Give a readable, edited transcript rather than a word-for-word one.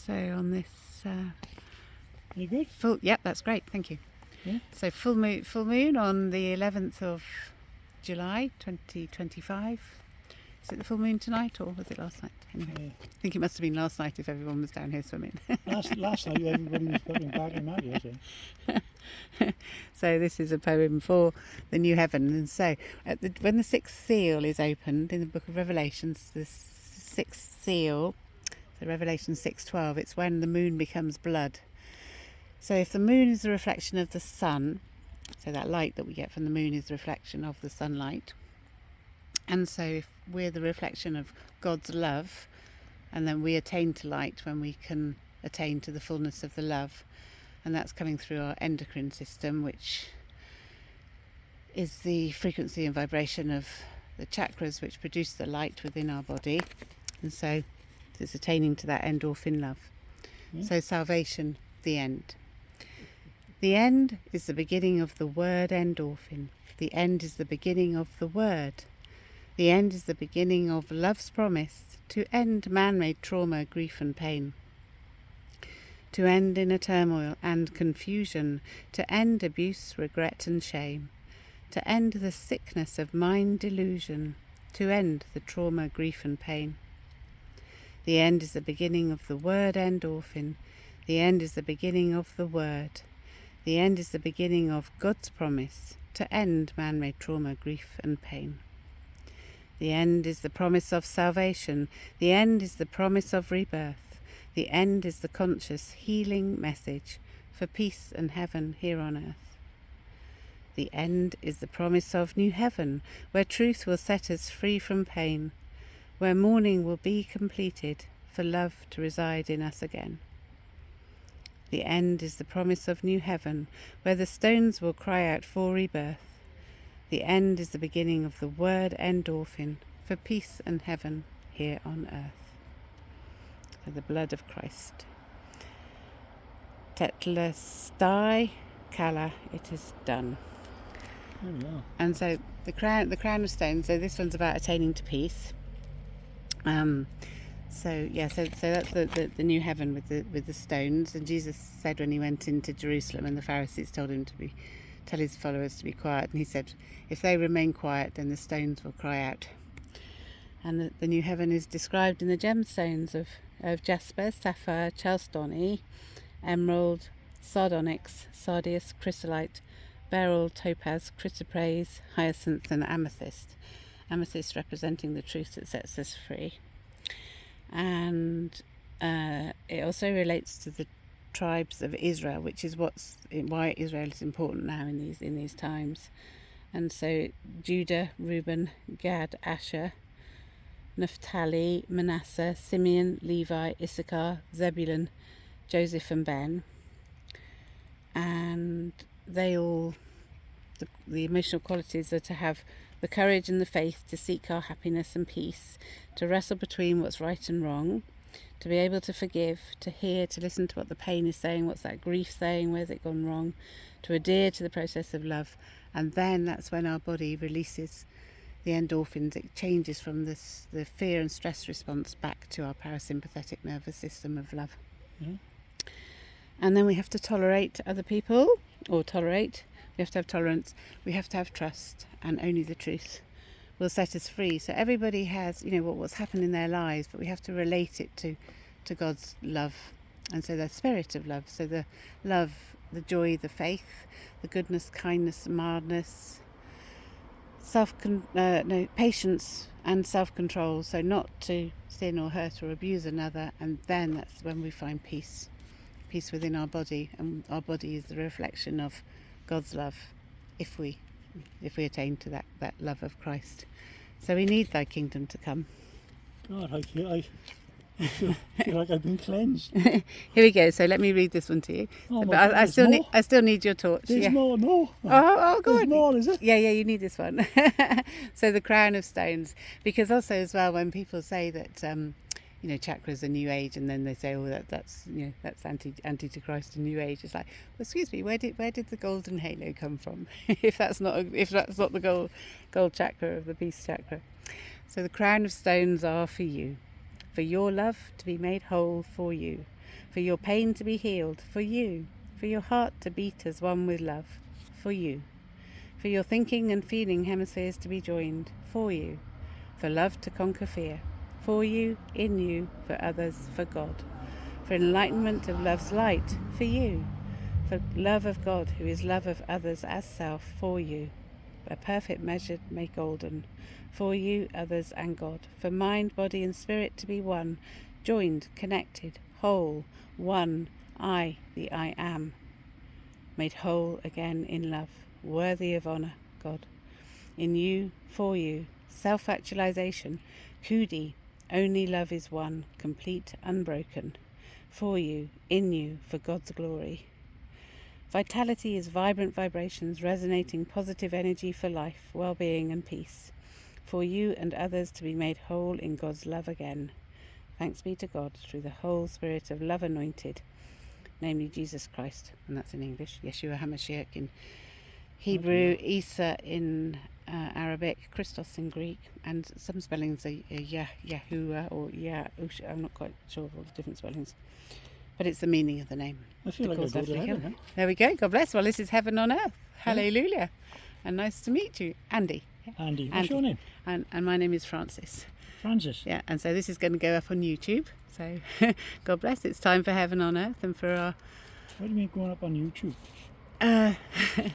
So on this You good? yep, that's great, thank you. Yeah. So full moon on the 11th of July 2025. Is it the full moon tonight, or was it last night? Anyway, I think it must have been last night if everyone was down here swimming. Last night everybody was coming back and that, yes. So this is a poem for the new heaven. And so when the sixth seal is opened in the book of Revelations, the sixth seal, so Revelation 6:12, it's when the moon becomes blood. So if the moon is a reflection of the sun, so that light that we get from the moon is a reflection of the sunlight, and so if we're the reflection of God's love, and then we attain to light when we can attain to the fullness of the love, and that's coming through our endocrine system, which is the frequency and vibration of the chakras which produce the light within our body, and so it's attaining to that endorphin love. So salvation, the end. The end is the beginning of the word endorphin. The end is the beginning of the word. The end is the beginning of love's promise to end man-made trauma, grief and pain. To end inner turmoil and confusion. To end abuse, regret and shame. To end the sickness of mind delusion. To end the trauma, grief and pain. The end is the beginning of the word endorphin. The end is the beginning of the word. The end is the beginning of God's promise to end man-made trauma, grief and pain. The end is the promise of salvation. The end is the promise of rebirth. The end is the conscious healing message for peace and heaven here on earth. The end is the promise of new heaven, where truth will set us free from pain, where mourning will be completed, for love to reside in us again. The end is the promise of new heaven, where the stones will cry out for rebirth. The end is the beginning of the word endorphin, for peace and heaven here on earth. For the blood of Christ. Tetelestai Kala, it is done. There we are. And so the crown of stones, so this one's about attaining to peace. So that's the new heaven with the stones. And Jesus said when he went into Jerusalem and the Pharisees told him tell his followers to be quiet, and he said, if they remain quiet, then the stones will cry out. And the new heaven is described in the gemstones of jasper, sapphire, chalcedony, emerald, sardonyx, sardius, chrysolite, beryl, topaz, chrysoprase, hyacinth and amethyst. Amethyst representing the truth that sets us free. And it also relates to the tribes of Israel, which is why Israel is important now in these times. And so Judah, Reuben, Gad, Asher, Naphtali, Manasseh, Simeon, Levi, Issachar, Zebulun, Joseph and Ben, and they all, the emotional qualities are to have the courage and the faith to seek our happiness and peace, to wrestle between what's right and wrong, to be able to forgive, to hear, to listen to what the pain is saying, what's that grief saying, where's it gone wrong, to adhere to the process of love. And then that's when our body releases the endorphins. It changes from the fear and stress response back to our parasympathetic nervous system of love. And then we have to tolerate other people, we have to have tolerance, we have to have trust, and only the truth will set us free. So everybody has, what's happened in their lives, but we have to relate it to God's love. And so the spirit of love, so the love, the joy, the faith, the goodness, kindness, mildness, patience and self-control, so not to sin or hurt or abuse another. And then that's when we find peace within our body, and our body is the reflection of God's love if we attain to that love of Christ. So we need thy kingdom to come. God, I feel like I've been cleansed. Here we go. So let me read this one to you. Oh, But I still need your torch. There's more, no. Oh, God. There's more, is it? Yeah, you need this one. So the crown of stones, because also as well, when people say that chakras are new age, and then they say, that's anti to Christ and new age, it's like, well, excuse me, where did the golden halo come from? if that's not the gold chakra of the peace chakra. So the crown of stones are for you, for your love to be made whole for you, For your pain to be healed, for you. For your heart to beat as one with love, for you. For your thinking and feeling hemispheres to be joined, for you. For love to conquer fear, for you, in you, for others, for God. For enlightenment of love's light, for you. For love of God, who is love of others as self, for you. A perfect measure make golden, for you, others, and God. For mind, body, and spirit to be one, joined, connected, whole, one, I, the I am, made whole again in love, worthy of honour, God. In you, for you, self-actualization, Kudi, only love is one, complete, unbroken, for you, in you, for God's glory. Vitality is vibrant vibrations resonating positive energy for life, well-being and peace, for you and others to be made whole in God's love again. Thanks be to God through the whole Spirit of love anointed, namely Jesus Christ, and that's in English, Yeshua HaMashiach in Hebrew, Isa in Arabic, Christos in Greek, and some spellings are Yahuwah or Yahush. I'm not quite sure of all the different spellings, but it's the meaning of the name. I feel like I'll go to heaven, eh? There we go. God bless. Well, this is heaven on earth. Hallelujah. And nice to meet you, Andy. Andy, what's your name? And my name is Francis. Francis. Yeah, and so this is going to go up on YouTube. So God bless. It's time for heaven on earth and for our... What do you mean going up on YouTube?